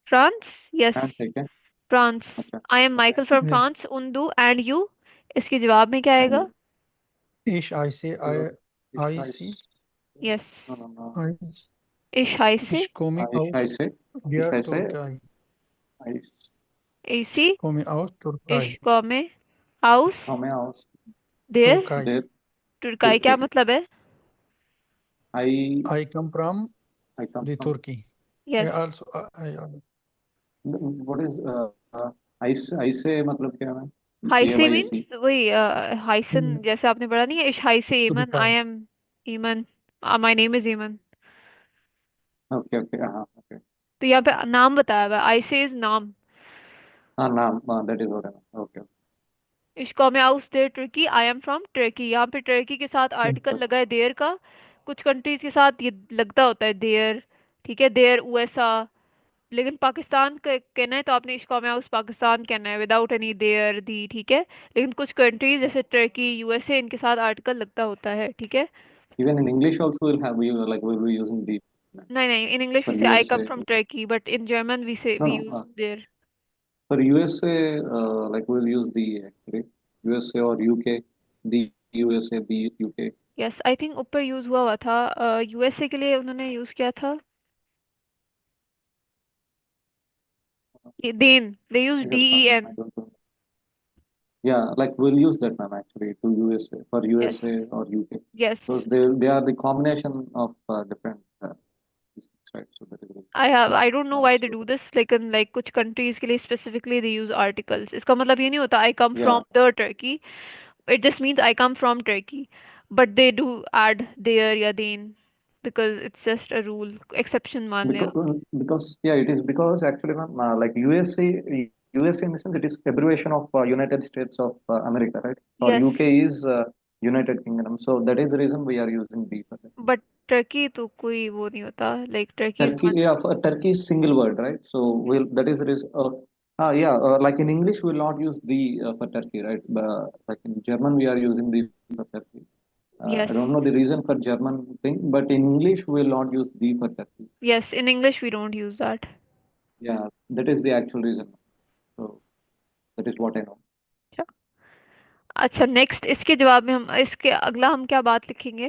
Speaker 1: France, yes,
Speaker 3: France है क्या?
Speaker 1: France.
Speaker 3: अच्छा।
Speaker 1: I am Michael from
Speaker 2: Yes.
Speaker 1: France, उंदू and you, इसके जवाब में क्या
Speaker 3: And
Speaker 1: आएगा?
Speaker 2: Ich, I say,
Speaker 3: इस
Speaker 2: I
Speaker 3: आइस,
Speaker 2: see,
Speaker 1: yes,
Speaker 3: no no no,
Speaker 2: I,
Speaker 1: इश हाई से,
Speaker 2: ich komme
Speaker 3: इस
Speaker 2: aus
Speaker 3: आइस है, इस
Speaker 2: der
Speaker 3: आइस है,
Speaker 2: Türkei.
Speaker 3: आइस,
Speaker 1: एसी,
Speaker 2: Ich komme aus
Speaker 1: इश
Speaker 2: Türkei.
Speaker 1: कॉमे हाउस,
Speaker 3: हमें हाउस,
Speaker 1: देर,
Speaker 2: Türkei.
Speaker 3: देर,
Speaker 1: तुर्काई
Speaker 3: तुर्की,
Speaker 1: क्या मतलब है?
Speaker 3: आई,
Speaker 2: I come from
Speaker 3: I come
Speaker 2: the
Speaker 3: from,
Speaker 2: Turkey. I
Speaker 1: yes,
Speaker 2: also,
Speaker 3: what is ice, ice से मतलब क्या है?
Speaker 1: हाई से
Speaker 3: AYC।
Speaker 1: मीन्स वही हाइसन, जैसे आपने पढ़ा नहीं है, इश हाई से ईमन, आई
Speaker 2: Türkei.
Speaker 1: एम ईमन, माय नेम इज ईमन।
Speaker 3: ओके ओके, हाँ ओके,
Speaker 1: तो यहाँ पे नाम बताया हुआ है, आई से इज नाम।
Speaker 3: हाँ नाम, हाँ दैट इज व्हाट, ओके।
Speaker 1: इश्को में आउस देयर तुर्की, आई एम फ्रॉम तुर्की। यहाँ पे तुर्की के साथ आर्टिकल लगा है देयर का। कुछ कंट्रीज के साथ ये लगता होता है देयर, ठीक है, देयर यूएसए। लेकिन पाकिस्तान का कहना है तो आपने इश्को में आउस पाकिस्तान कहना है विदाउट एनी देयर दी, ठीक है। लेकिन कुछ कंट्रीज जैसे तुर्की, यूएसए, इनके साथ आर्टिकल लगता होता है, ठीक है।
Speaker 3: Even in English also we'll have, we like we'll be using the
Speaker 1: नहीं नहीं, इन English we
Speaker 3: for
Speaker 1: say I come
Speaker 3: USA.
Speaker 1: From तुर्की, but in German
Speaker 3: No,
Speaker 1: we
Speaker 3: no.
Speaker 1: Use there.
Speaker 3: For USA, like we'll use the actually USA or UK, the USA, the UK.
Speaker 1: Yes, I think ऊपर use हुआ हुआ था, USA के लिए उन्होंने use किया था then, they use
Speaker 3: I
Speaker 1: D
Speaker 3: guess
Speaker 1: E
Speaker 3: I
Speaker 1: N.
Speaker 3: don't know. Yeah, like we'll use that ma'am actually to USA for
Speaker 1: yes,
Speaker 3: USA or UK
Speaker 1: yes,
Speaker 3: because they are the combination of different these things, right? So that is the reason.
Speaker 1: I don't know why they
Speaker 3: So
Speaker 1: do this, लेकिन like कुछ countries के लिए specifically दे use articles. इसका मतलब ये नहीं होता I come from
Speaker 3: yeah,
Speaker 1: the Turkey, it just means I come from Turkey, but they do add there या then, because it's just a rule, exception मान लें आप।
Speaker 3: because yeah, it is because actually ma'am, like USA in the sense it is abbreviation of United States of America, right? Or
Speaker 1: yes,
Speaker 3: UK is United Kingdom. So that is the reason we are using the for that.
Speaker 1: But Turkey तो कोई वो नहीं होता, like Turkey is
Speaker 3: Turkey,
Speaker 1: not.
Speaker 3: yeah, for Turkey is single word, right? So we'll that is the reason. Yeah, like in English we will not use the for Turkey, right? But like in German we are using the for Turkey. I
Speaker 1: yes,
Speaker 3: don't know the reason for German thing, but in English we will not use the for Turkey.
Speaker 1: Yes, in English we don't use that.
Speaker 3: Yeah, that is the actual reason. So that is what I know.
Speaker 1: अच्छा, next इसके जवाब में हम, इसके अगला हम क्या बात लिखेंगे?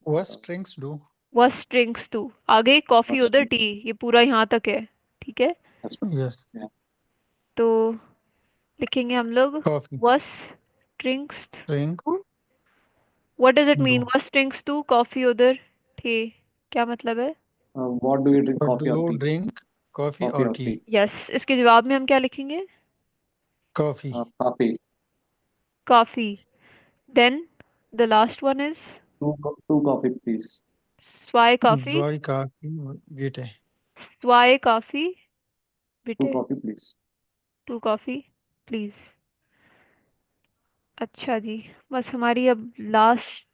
Speaker 2: what strings do?
Speaker 1: वह ड्रिंक्स टू, आगे कॉफी
Speaker 3: First,
Speaker 1: उधर टी, ये पूरा यहाँ तक है, ठीक है।
Speaker 3: that's,
Speaker 2: Yes.
Speaker 3: yeah,
Speaker 1: तो लिखेंगे हम लोग
Speaker 2: Coffee.
Speaker 1: वस ड्रिंक्स
Speaker 2: Drink
Speaker 1: टू। What does it mean,
Speaker 2: do.
Speaker 1: वस ड्रिंक्स टू कॉफी उधर टी, क्या मतलब है?
Speaker 3: what do you drink?
Speaker 2: What do
Speaker 3: Coffee or
Speaker 2: you
Speaker 3: tea?
Speaker 2: drink? Coffee
Speaker 3: Coffee
Speaker 2: or
Speaker 3: or tea?
Speaker 2: tea?
Speaker 1: Yes, इसके जवाब में हम क्या लिखेंगे?
Speaker 2: Coffee.
Speaker 3: Coffee.
Speaker 1: Coffee. Then the last one is
Speaker 3: Two coffee, please.
Speaker 1: स्वाय कॉफी,
Speaker 2: Joy coffee. Wait.
Speaker 1: स्वाय coffee
Speaker 3: Two
Speaker 1: बेटे,
Speaker 3: coffee, please.
Speaker 1: Two coffee please. अच्छा जी, बस हमारी अब last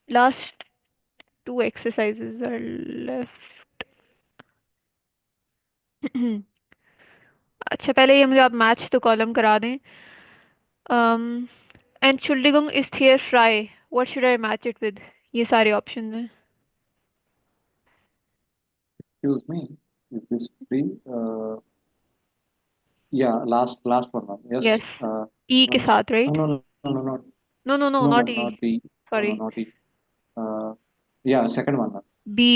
Speaker 1: last two exercises are left. अच्छा, पहले ये मुझे आप मैच तो कॉलम करा दें। Entschuldigung, ist hier frei, what should I match it with? ये सारे ऑप्शन हैं।
Speaker 3: Excuse me. Is this free? Yeah, last one, ma'am. Yes.
Speaker 1: Yes, E के
Speaker 3: No,
Speaker 1: साथ,
Speaker 3: no,
Speaker 1: right?
Speaker 3: no, no, no, no,
Speaker 1: no no no,
Speaker 3: no,
Speaker 1: not
Speaker 3: ma'am,
Speaker 1: E,
Speaker 3: not the, no, no,
Speaker 1: sorry,
Speaker 3: not the. Uh, yeah, second one, ma'am.
Speaker 1: B,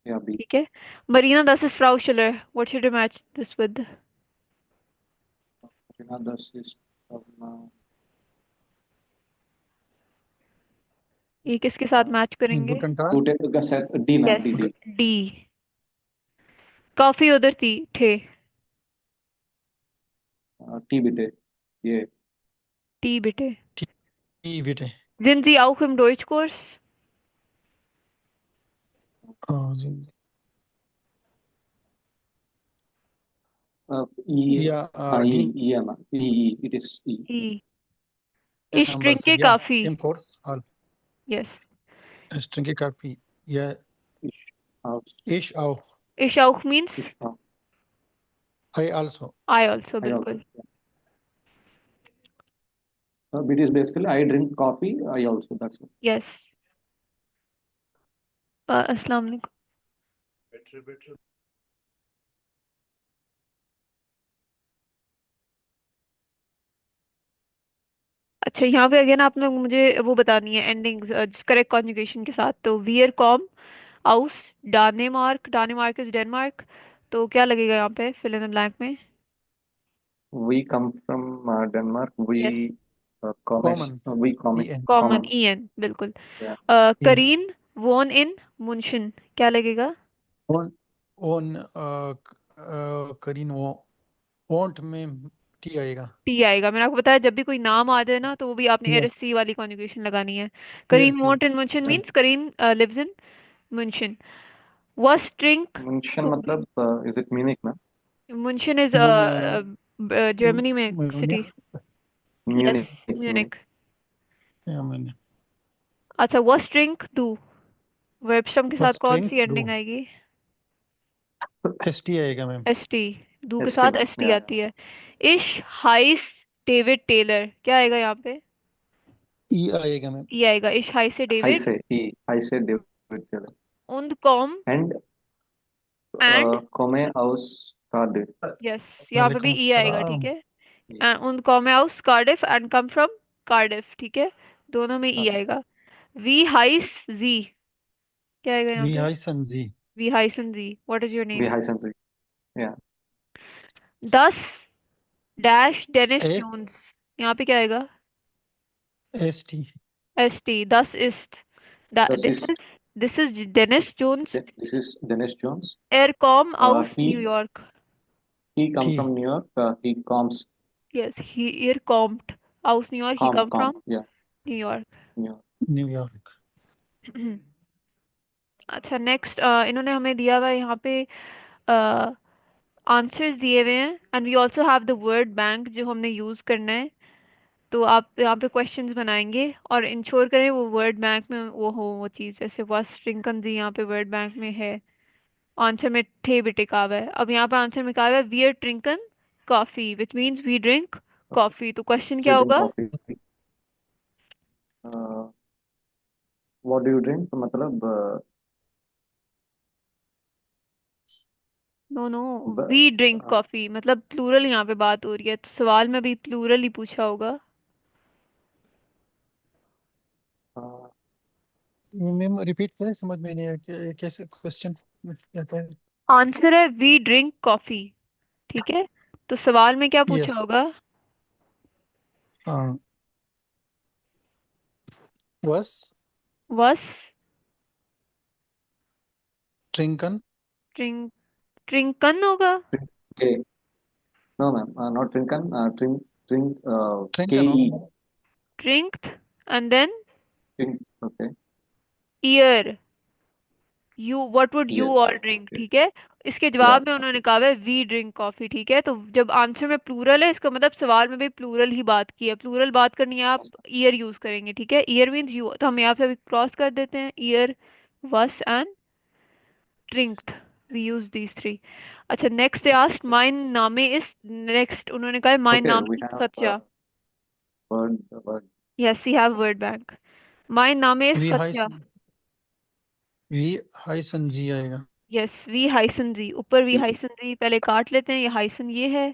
Speaker 3: Yeah, B.
Speaker 1: ठीक है। Marina दस इज फ्राउशलर, what should I match this with?
Speaker 3: Rina Das is
Speaker 1: ये किसके साथ match करेंगे?
Speaker 2: Guten Tag.
Speaker 3: Guten set D, ma'am,
Speaker 1: yes,
Speaker 3: D, D.
Speaker 1: D. Coffee उधर थी थे,
Speaker 3: T bitte. Yeah.
Speaker 1: टी बेटे।
Speaker 2: Tea. Wait.
Speaker 1: Sind Sie auch im Deutschkurs?
Speaker 2: Oh,
Speaker 3: E,
Speaker 2: yeah. D.
Speaker 3: ma'am. E, it is E.
Speaker 1: E. Ich
Speaker 2: Number C.
Speaker 1: trinke
Speaker 2: Yeah.
Speaker 1: Kaffee.
Speaker 2: M for all.
Speaker 1: Yes.
Speaker 2: Stringy coffee. Yeah.
Speaker 3: Ich, aus,
Speaker 2: Ich auch.
Speaker 1: Ich auch means
Speaker 3: ich, auch.
Speaker 2: I also.
Speaker 1: I also,
Speaker 3: I also.
Speaker 1: बिल्कुल।
Speaker 3: Yeah. It is basically I drink coffee. I also. That's it.
Speaker 1: Yes. अस्सलाम वालेकुम। अच्छा, यहाँ पे again आपने मुझे वो बतानी है एंडिंग करेक्ट कॉन्जुगेशन के साथ। तो वियर कॉम आउस डानेमार्क, डानेमार्क इज डेनमार्क, तो क्या लगेगा यहाँ पे फिल इन द ब्लैंक में?
Speaker 3: We come from Denmark.
Speaker 1: Yes,
Speaker 2: कॉमन
Speaker 3: We
Speaker 2: ई
Speaker 3: comment
Speaker 2: एन
Speaker 1: कॉमन,
Speaker 3: common.
Speaker 1: ईएन, बिल्कुल।
Speaker 3: Yeah.
Speaker 2: ई
Speaker 1: करीन वोन इन मुंशन, क्या लगेगा?
Speaker 2: ओन ओन करीन वो ओंट में टी आएगा।
Speaker 1: टी आएगा। मैंने आपको बताया जब भी कोई नाम आ जाए ना तो वो भी आपने
Speaker 2: यस
Speaker 1: एरएससी वाली कॉन्जुगेशन लगानी है। करीम
Speaker 2: yes
Speaker 1: won't in मुंशन means Karim lives in मुंशन। Was drink
Speaker 3: München
Speaker 1: coffee.
Speaker 3: मतलब is it Munich ना?
Speaker 1: मुंशन इज
Speaker 2: मुन
Speaker 1: जर्मनी में city.
Speaker 2: Munich
Speaker 1: yes,
Speaker 3: Munich. Munich.
Speaker 1: Munich.
Speaker 2: या मैंने
Speaker 1: अच्छा, was drink do, verb storm के साथ
Speaker 2: फर्स्ट
Speaker 1: कौन
Speaker 2: ड्रिंक
Speaker 1: सी
Speaker 2: डू
Speaker 1: एंडिंग आएगी?
Speaker 2: एस टी आएगा मैम।
Speaker 1: एस टी, डू के
Speaker 3: ST.
Speaker 1: साथ एस टी
Speaker 3: Yeah.
Speaker 1: आती है। इश हाइस डेविड टेलर, क्या आएगा यहाँ पे?
Speaker 2: ई आएगा मैम।
Speaker 1: ये आएगा, इश हाई से David.
Speaker 3: I say David Taylor.
Speaker 1: उन्द कॉम
Speaker 3: And
Speaker 1: and,
Speaker 3: Come aus Cardiff.
Speaker 1: Yes, यहाँ पे भी
Speaker 2: वालेकुम
Speaker 1: ई आएगा, ठीक
Speaker 2: अस्सलाम।
Speaker 1: है। एंड उन्द कॉम आउस Cardiff and come from Cardiff, ठीक है, दोनों में ई
Speaker 3: Yeah.
Speaker 1: आएगा। वी हाइस जी, क्या आएगा यहाँ
Speaker 2: वी
Speaker 1: पे?
Speaker 2: हाई सन जी
Speaker 1: वी हाइसन जी, what is your
Speaker 3: We
Speaker 1: name?
Speaker 3: high sense. Yeah.
Speaker 1: दस डैश डेनिस
Speaker 2: एस
Speaker 1: जोन्स, यहाँ पे क्या आएगा?
Speaker 2: एस टी
Speaker 1: एस टी, दस इस्ट,
Speaker 3: This
Speaker 1: this
Speaker 3: is
Speaker 1: is, this is Dennis Jones
Speaker 3: this is Dennis Jones.
Speaker 1: एयर कॉम आउस
Speaker 3: He
Speaker 1: न्यूयॉर्क।
Speaker 3: come
Speaker 2: टी
Speaker 3: from New York. He comes
Speaker 1: yes, he एयर कॉम्ड आउस New York, he come
Speaker 3: com.
Speaker 1: From
Speaker 3: Yeah.
Speaker 1: New York.
Speaker 3: New York.
Speaker 2: New York.
Speaker 1: अच्छा, next इन्होंने हमें दिया हुआ है यहाँ पे आंसर्स दिए हुए हैं and we also have the word bank जो हमने यूज़ करना है। तो आप यहाँ पे क्वेश्चंस बनाएंगे और इंश्योर करें वो वर्ड बैंक में वो हो, वो चीज़ जैसे वॉस ट्रिंकन जी यहाँ पे वर्ड बैंक में है। आंसर में थे भी टिका हुआ है। अब यहाँ पे आंसर में कहा हुआ है वी आर ट्रिंकन coffee which means we drink coffee. तो क्वेश्चन क्या
Speaker 3: We drink
Speaker 1: होगा?
Speaker 3: coffee. Uh, what do you drink? तो मतलब
Speaker 1: नो नो,
Speaker 3: ब,
Speaker 1: वी ड्रिंक कॉफी, मतलब प्लूरल यहाँ पे बात हो रही है तो सवाल में भी प्लूरल ही पूछा होगा।
Speaker 3: अ,
Speaker 2: मैम रिपीट करें, समझ में नहीं आया कैसे क्वेश्चन क्या है।
Speaker 1: आंसर है वी ड्रिंक कॉफी, ठीक है। तो सवाल में क्या
Speaker 2: यस
Speaker 1: पूछा होगा?
Speaker 2: हाँ वस
Speaker 1: वॉस
Speaker 2: ट्रिंकन
Speaker 1: ड्रिंक, ड्रिंकन होगा।
Speaker 3: K. No, ma'am. Not drinken. Drink.
Speaker 2: ट्रिंकन
Speaker 3: KE.
Speaker 2: होगा।
Speaker 1: ड्रिंक्ड एंड देन
Speaker 3: Drink. Okay.
Speaker 1: ईयर, you what would you
Speaker 3: Yes.
Speaker 1: All drink,
Speaker 3: Okay.
Speaker 1: ठीक है। इसके
Speaker 3: Yeah.
Speaker 1: जवाब में उन्होंने कहा है वी ड्रिंक कॉफी, ठीक है। तो जब आंसर में प्लूरल है इसका मतलब सवाल में भी प्लूरल ही बात की है। प्लूरल बात करनी है आप ईयर यूज करेंगे, ठीक है। ईयर मीन्स यू, तो हम यहाँ पे अभी क्रॉस कर देते हैं ईयर, वस एंड ड्रिंक्ड, वी यूज दीज थ्री। अच्छा, नेक्स्ट दे आस्क्ड माय नामे इज, नेक्स्ट उन्होंने कहा माय
Speaker 3: Okay.
Speaker 1: नाम
Speaker 3: We
Speaker 1: is
Speaker 3: have
Speaker 1: Satya.
Speaker 3: word.
Speaker 1: Yes, we have word bank. My नामे इज
Speaker 2: वी हाई
Speaker 1: सत्या।
Speaker 2: वी हाई सन जी आएगा।
Speaker 1: यस, वी हाइसन जी, ऊपर वी
Speaker 3: We
Speaker 1: हाइसन जी पहले काट लेते हैं, ये हाइसन ये है,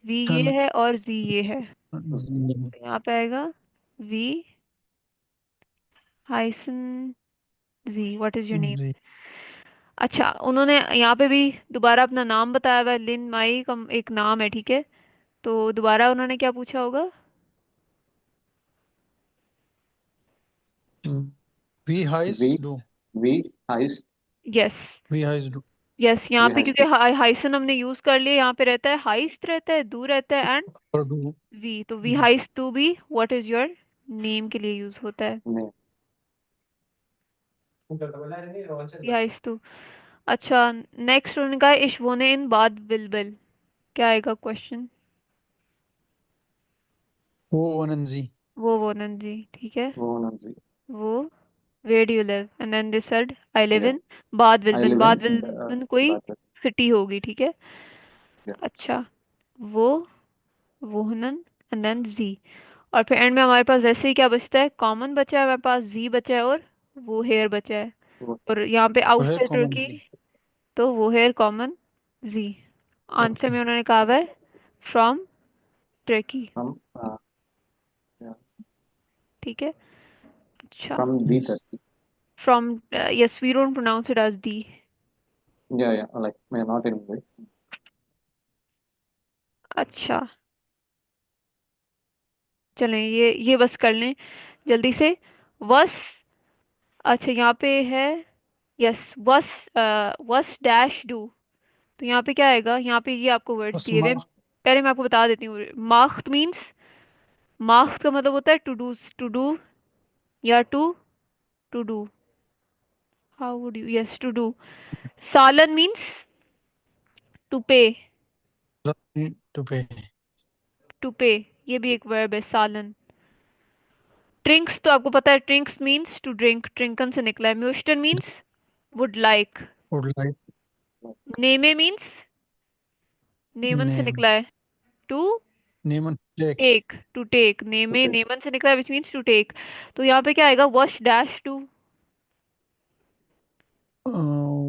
Speaker 1: वी ये
Speaker 2: कन
Speaker 1: है और जी ये है।
Speaker 2: जी
Speaker 1: तो यहाँ पे आएगा वी हाइसन जी, व्हाट इज योर नेम?
Speaker 2: जी
Speaker 1: अच्छा, उन्होंने यहाँ पे भी दोबारा अपना नाम बताया हुआ है, लिन माई का एक नाम है, ठीक है। तो दोबारा उन्होंने क्या पूछा होगा?
Speaker 2: वी हाइस
Speaker 3: we
Speaker 2: डू
Speaker 3: we highs
Speaker 1: यस,
Speaker 2: वी हाइस डू
Speaker 1: यस, यहाँ
Speaker 3: we
Speaker 1: पे
Speaker 3: highs
Speaker 1: क्योंकि
Speaker 3: do.
Speaker 1: हाइसन हमने यूज कर लिया, यहाँ पे रहता है हाइस्ट रहता है, दू रहता है एंड
Speaker 2: और डू
Speaker 1: वी, तो वी हाइस टू भी व्हाट इज योर नेम के लिए यूज होता है,
Speaker 3: Ne.
Speaker 1: वी हाइस टू। अच्छा, नेक्स्ट उन्होंने कहा इशवोने इन बाद बिलबिल, क्या आएगा क्वेश्चन?
Speaker 2: वो वनंजी
Speaker 1: वो नंजी, ठीक है।
Speaker 3: वो नंजी.
Speaker 1: वो where do you live and then they said I live
Speaker 3: Yeah.
Speaker 1: इन बाद
Speaker 3: I
Speaker 1: विलबन,
Speaker 3: live
Speaker 1: बाद
Speaker 3: in
Speaker 1: विलबन कोई
Speaker 3: Badr.
Speaker 1: सिटी होगी, ठीक है।
Speaker 3: Yeah.
Speaker 1: अच्छा, वो वोहनन एंड देन जी, और फिर एंड में हमारे पास वैसे ही क्या बचता है, कॉमन बचा है हमारे पास, जी बचा है और वो हेयर बचा है।
Speaker 3: वो
Speaker 1: और यहाँ पे
Speaker 2: हेयर
Speaker 1: आउटसाइडर
Speaker 2: कॉमन
Speaker 1: की,
Speaker 2: जी
Speaker 1: तो वो है कॉमन जी। Answer
Speaker 2: Okay.
Speaker 1: में उन्होंने कहा हुआ है फ्रॉम टर्की।
Speaker 3: From yeah,
Speaker 1: ठीक है। अच्छा।
Speaker 3: from the
Speaker 2: Yes.
Speaker 3: Turkey.
Speaker 1: From, yes we don't pronounce it as the.
Speaker 3: Yeah, yeah, like not in English.
Speaker 1: अच्छा, चलें ये बस कर लें जल्दी से। वस, अच्छा यहाँ पे है, यस वस, वस डैश डू। तो यहाँ पे क्या आएगा, यहाँ पे ये आपको वर्ड्स दिए हुए हैं।
Speaker 2: Osma.
Speaker 1: पहले मैं आपको बता देती हूँ। माख्त मीन्स, माख्त का मतलब होता है टू डू या to do. How would you, yes to do. सालन means to pay,
Speaker 2: Need to pay.
Speaker 1: To pay, ये भी एक वर्ब है सालन। ट्रिंक्स तो आपको पता है, ट्रिंक्स मीन्स टू ड्रिंक, ट्रिंकन से निकला है। म्यूस्टन means would like.
Speaker 2: Would like
Speaker 1: नेमे मीन्स नेमन से
Speaker 2: name.
Speaker 1: निकला है, to
Speaker 2: Name and take.
Speaker 1: Take, to take. नेमे
Speaker 3: Okay.
Speaker 1: नेमन से निकला है विच मीन्स टू टेक। तो यहाँ पे क्या आएगा, वॉश डैश टू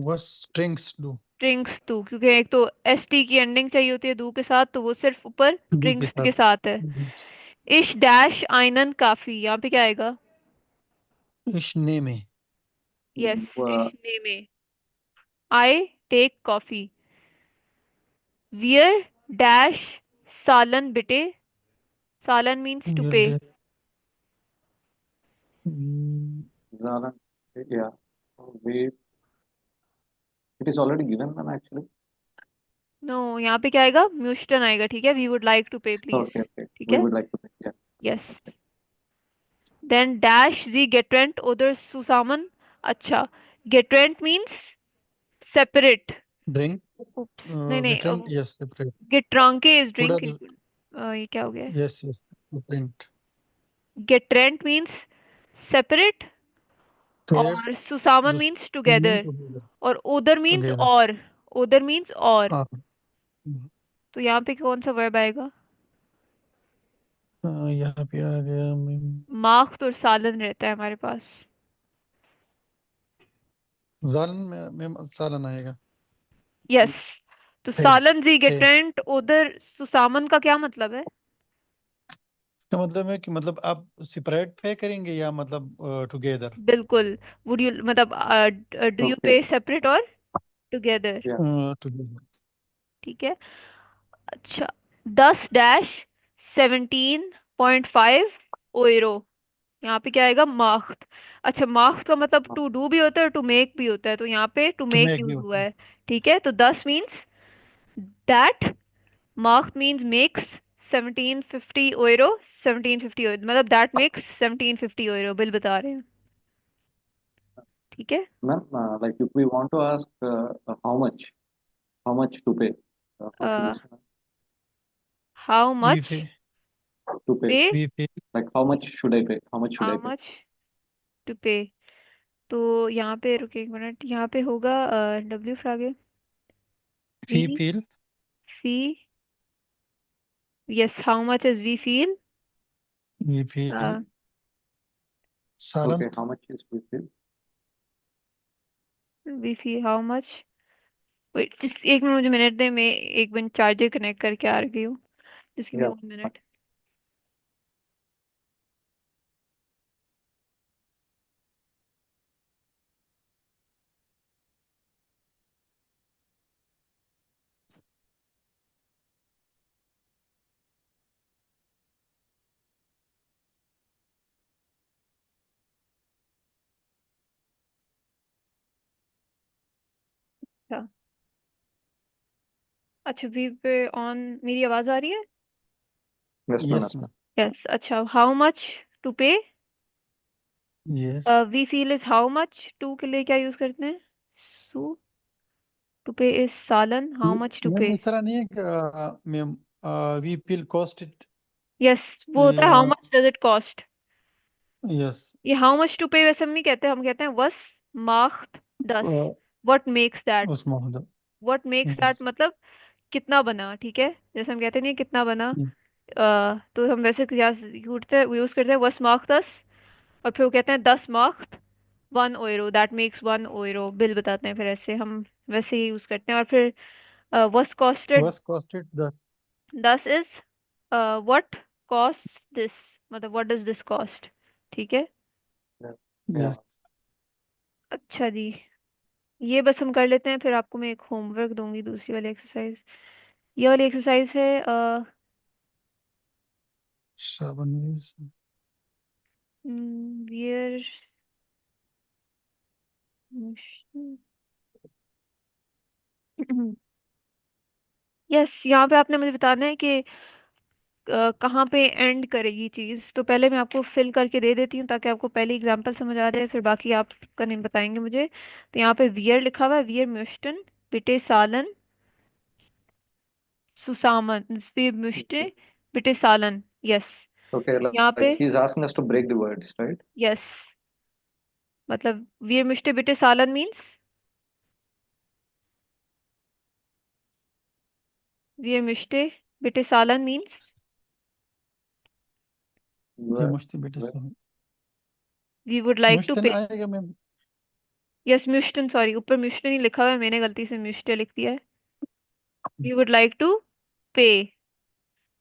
Speaker 2: Was strings do.
Speaker 1: ड्रिंक्स टू, क्योंकि एक तो एस टी की एंडिंग चाहिए होती है दू के साथ, तो वो सिर्फ ऊपर
Speaker 2: Do के
Speaker 1: ड्रिंक्स
Speaker 2: साथ.
Speaker 1: के साथ है। इश डैश आइनन काफी, यहाँ पे क्या आएगा,
Speaker 2: इश ने में.
Speaker 1: यस
Speaker 3: Uh,
Speaker 1: इश नेमे। I take coffee. वियर डैश सालन बिटे, सालन मीन्स टू
Speaker 2: Here
Speaker 1: पे।
Speaker 2: there. Mm,
Speaker 3: Zara, yeah. We it is already given, ma'am, actually.
Speaker 1: No, यहाँ पे क्या आएगा, म्यूस्टन आएगा। ठीक है, we would like to pay please.
Speaker 3: Okay, okay.
Speaker 1: ठीक
Speaker 3: We
Speaker 1: है,
Speaker 3: would like to say, yeah.
Speaker 1: Yes. Then dash जी गेटरेंट उधर सुसामन। अच्छा, गेटरेंट मीन्स सेपरेट।
Speaker 2: drink.
Speaker 1: उप्स, नहीं नहीं,
Speaker 2: Different. Yes, separate.
Speaker 1: गेट्रांके इज
Speaker 2: Would
Speaker 1: ड्रिंक।
Speaker 2: have.
Speaker 1: ये क्या हो गया,
Speaker 2: Yes, yes. Different.
Speaker 1: गेटरेंट मीन्स सेपरेट,
Speaker 2: Tape.
Speaker 1: और सुसामन
Speaker 2: Just
Speaker 1: means
Speaker 2: swimming
Speaker 1: together,
Speaker 2: together.
Speaker 1: और उधर मीन्स
Speaker 2: Together.
Speaker 1: और, उधर मीन्स और।
Speaker 2: हाँ.
Speaker 1: तो यहाँ पे कौन सा वर्ब आएगा,
Speaker 2: यहाँ पे आ गया.
Speaker 1: माख्त और सालन रहता है हमारे पास।
Speaker 2: जालन में सालन आएगा.
Speaker 1: यस, तो
Speaker 2: थे.
Speaker 1: सालन जी
Speaker 2: थे.
Speaker 1: गेटरेंट उधर सुसामन का क्या मतलब है।
Speaker 2: इसका मतलब है कि मतलब आप सेपरेट पे करेंगे या मतलब टुगेदर.
Speaker 1: बिल्कुल। वुड यू मतलब, डू यू
Speaker 3: Okay.
Speaker 1: पे सेपरेट और टुगेदर।
Speaker 3: Yeah.
Speaker 2: टुगेदर.
Speaker 1: ठीक है। अच्छा, 10-17.5 ओरो, यहाँ पे क्या आएगा, माख्त। अच्छा, माख्त का मतलब टू डू भी होता है, टू मेक भी होता है, तो यहाँ पे टू
Speaker 2: टू
Speaker 1: मेक
Speaker 2: मेक भी
Speaker 1: यूज हुआ
Speaker 2: होता है.
Speaker 1: है। ठीक है, तो 10 मीन्स दैट, माख्त मीन्स मेक्स 1750 ओरो, 1750 ओरो मतलब दैट मेक्स 1750 ओरो, बिल बता रहे हैं। ठीक है।
Speaker 3: Ma'am, like if we want to ask how much to pay, how should we say, ma'am?
Speaker 1: How
Speaker 2: we
Speaker 1: much
Speaker 2: pay.
Speaker 3: To pay,
Speaker 1: pay,
Speaker 2: we pay.
Speaker 3: like how much should I pay? How much should I
Speaker 1: how
Speaker 3: pay?
Speaker 1: Much to pay. तो यहाँ पे रुके एक minute, यहाँ पे होगा W फिर आगे,
Speaker 2: वी
Speaker 1: वी
Speaker 2: फील.
Speaker 1: फी, यस हाउ मच इज वी फील,
Speaker 2: वी फील. सालन.
Speaker 3: Okay, how much is we feel?
Speaker 1: वी फील हाउ मच। वेट जिस एक मिनट, मुझे मिनट दे, मैं एक मिनट चार्जर कनेक्ट करके आ रही हूँ। Just give me
Speaker 3: Yeah.
Speaker 1: 1 minute. अच्छा, अच्छा वी पे ऑन, मेरी आवाज आ रही है।
Speaker 3: Yes, ma'am.
Speaker 2: Yes
Speaker 3: Yes,
Speaker 2: ma'am.
Speaker 3: ma'am.
Speaker 1: Yes, अच्छा how much to pay,
Speaker 2: yes.
Speaker 1: वी फील इज हाउ मच, टू के लिए क्या यूज करते हैं, सू, टू पे इज सालन, how much to
Speaker 2: ma'am
Speaker 1: pay.
Speaker 2: इस तरह नहीं है कि मैम वी फील कॉस्ट इट.
Speaker 1: यस, वो होता है हाउ
Speaker 2: या.
Speaker 1: Much does it cost.
Speaker 2: Yes.
Speaker 1: ये हाउ मच टू पे वैसे हम नहीं कहते, हम कहते हैं वस माख्त दस, व्हाट मेक्स दैट,
Speaker 2: उस मोहदर.
Speaker 1: What makes that
Speaker 2: yes.
Speaker 1: मतलब कितना बना। ठीक है, जैसे हम कहते नहीं कितना बना, तो हम वैसे यूज करते हैं वस मार्क 10, और फिर वो कहते हैं 10 मार्क 1 ओरो, दैट मेक्स 1 ओरो, बिल बताते हैं फिर ऐसे हम वैसे ही यूज करते हैं। और फिर was costed,
Speaker 2: Was costed the
Speaker 1: thus is what costs this, मतलब what does this cost। ठीक है।
Speaker 3: Yeah. Yeah.
Speaker 2: yes.
Speaker 1: अच्छा जी, ये बस हम कर लेते हैं, फिर आपको मैं एक होमवर्क दूंगी, दूसरी वाली एक्सरसाइज। ये वाली एक्सरसाइज है
Speaker 2: Seven is
Speaker 1: वियर। यस, यहाँ पे आपने मुझे बताना है कि कहाँ पे एंड करेगी चीज। तो पहले मैं आपको फिल करके दे देती हूँ ताकि आपको पहले एग्जांपल समझ आ जाए, फिर बाकी आप का नहीं बताएंगे मुझे। तो यहाँ पे वियर लिखा हुआ है, वियर म्यूस्टन बिटे सालन सुसामन, वियर म्यूस्टे बिटे सालन। यस।
Speaker 3: Okay,
Speaker 1: यहाँ
Speaker 3: like
Speaker 1: पे
Speaker 3: he's asking us to break the words, right?
Speaker 1: Yes, मतलब वियर म्यूस्टे बिटे सालन मीन्स, वियर म्यूस्टे बिटे सालन मीन्स
Speaker 2: ये
Speaker 3: Where,
Speaker 2: मुश्ती बेटे
Speaker 3: where,
Speaker 2: से
Speaker 1: वी वुड लाइक टू
Speaker 2: मुश्तन
Speaker 1: पे।
Speaker 2: आएगा मैम।
Speaker 1: यस म्यूस्टन, सॉरी ऊपर म्यूस्टन ही लिखा हुआ है, मैंने गलती से म्यूस्टे लिख दिया है। We would like to pay.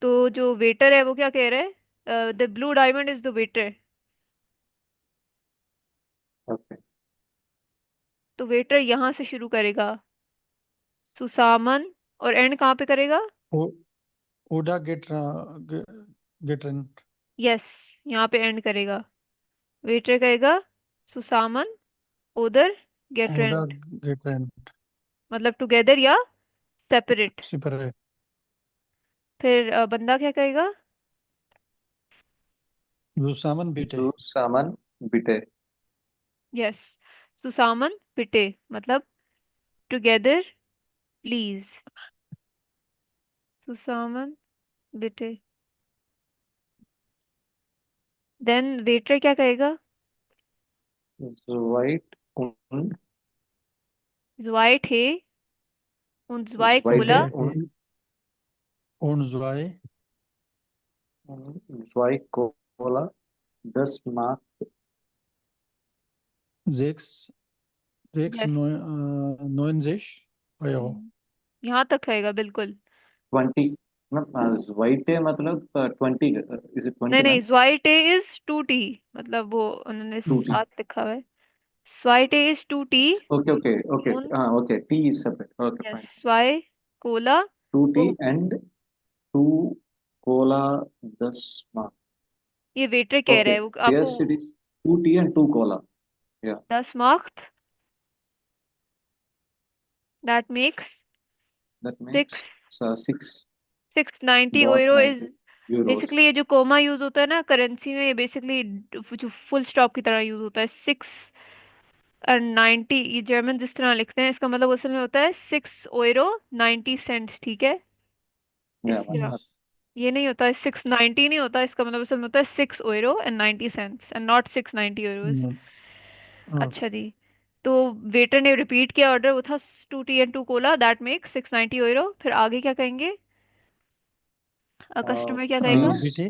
Speaker 1: तो जो वेटर है वो क्या कह रहा है, the blue diamond is the waiter.
Speaker 3: okay.
Speaker 1: तो वेटर यहाँ से शुरू करेगा, सुसामन, और एंड कहाँ पे करेगा।
Speaker 2: ओ ओडा गेट रेंट
Speaker 1: यस, यहाँ पे एंड करेगा। वेटर कहेगा सुसामन, उधर गेट
Speaker 2: ओडा
Speaker 1: रेंट,
Speaker 2: गेट रेंट
Speaker 1: मतलब टुगेदर या सेपरेट।
Speaker 2: सेपरेट
Speaker 1: फिर बंदा क्या कहेगा।
Speaker 2: जो सामान बेटे
Speaker 3: Do Saman bite.
Speaker 1: यस, सुसामन पिटे, मतलब टुगेदर प्लीज, सुसामन बिटे। देन वेटर क्या कहेगा।
Speaker 3: Zweit und
Speaker 1: ज्वाई थे, उन ज्वाई
Speaker 3: Zweite
Speaker 1: कोला।
Speaker 3: und
Speaker 2: ओन जुआई
Speaker 3: zwei Cola, das Mark.
Speaker 2: sechs sechs
Speaker 1: यस,
Speaker 2: neun sechs Euro
Speaker 1: यहाँ तक कहेगा बिल्कुल।
Speaker 3: 20. No, Zweite मतलब 20. Is it 20,
Speaker 1: नहीं नहीं,
Speaker 3: man?
Speaker 1: ज्वाई टे इज टू टी, मतलब वो उन्होंने
Speaker 3: 2T.
Speaker 1: साथ लिखा हुआ है। स्वाई टे is two T.
Speaker 3: Okay, okay, okay.
Speaker 1: उन,
Speaker 3: Okay. T is separate. Okay,
Speaker 1: yes,
Speaker 3: fine.
Speaker 1: स्वाई कोला। वो
Speaker 3: 2T and 2 Cola, das Mark.
Speaker 1: ये वेटर कह रहा है,
Speaker 3: Okay.
Speaker 1: वो आपको।
Speaker 3: Yes, it is 2T and 2 Cola. Yeah.
Speaker 1: 10 marks, that makes
Speaker 3: That
Speaker 1: six
Speaker 3: makes 6
Speaker 1: 690
Speaker 3: dot
Speaker 1: euro is.
Speaker 3: 90 euros.
Speaker 1: Basically ये जो कोमा यूज होता है ना करेंसी में, ये बेसिकली जो फुल स्टॉप की तरह यूज होता है। 6 और 90, ये जर्मन जिस तरह लिखते हैं, इसका मतलब असल में होता है 6 यूरो 90 सेंट्स। ठीक है।
Speaker 3: Yeah,
Speaker 1: इसके
Speaker 3: man.
Speaker 2: yes
Speaker 1: ये नहीं होता है 690, नहीं होता, इसका मतलब असल में होता है 6 euro 90 cents and not 690 euros.
Speaker 2: mm,
Speaker 1: अच्छा
Speaker 2: okay
Speaker 1: जी। तो वेटर ने रिपीट किया ऑर्डर, वो था 2 tea and 2 cola, that make 690 euro. फिर आगे क्या कहेंगे, कस्टमर क्या कहेगा।
Speaker 3: Please,
Speaker 2: बेटे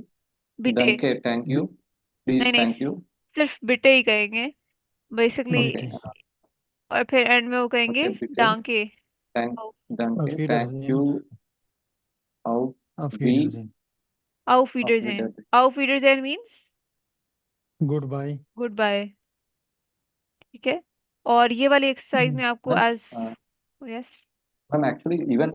Speaker 1: बिटे।
Speaker 3: Danke, thank
Speaker 2: bay,
Speaker 3: you. Please,
Speaker 1: नहीं नहीं,
Speaker 3: thank you.
Speaker 1: सिर्फ बिटे ही कहेंगे बेसिकली।
Speaker 3: Okay.
Speaker 2: बेटे
Speaker 1: और फिर एंड में वो कहेंगे
Speaker 3: Okay, bitte.
Speaker 1: डांके।
Speaker 3: Thank, danke,
Speaker 2: auf
Speaker 3: thank
Speaker 2: Wiedersehen
Speaker 3: you. Auf
Speaker 2: auf
Speaker 3: wie,
Speaker 2: Wiedersehen
Speaker 1: आउ
Speaker 3: auf
Speaker 1: फीडरजेन।
Speaker 3: Wiedersehen.
Speaker 1: आउ फीडरजेन मीन्स
Speaker 2: goodbye
Speaker 1: गुड बाय। ठीक है। और ये वाली एक्सरसाइज
Speaker 2: mm,
Speaker 1: में आपको
Speaker 3: Ma'am,
Speaker 1: as, yes,
Speaker 3: ma'am, actually, even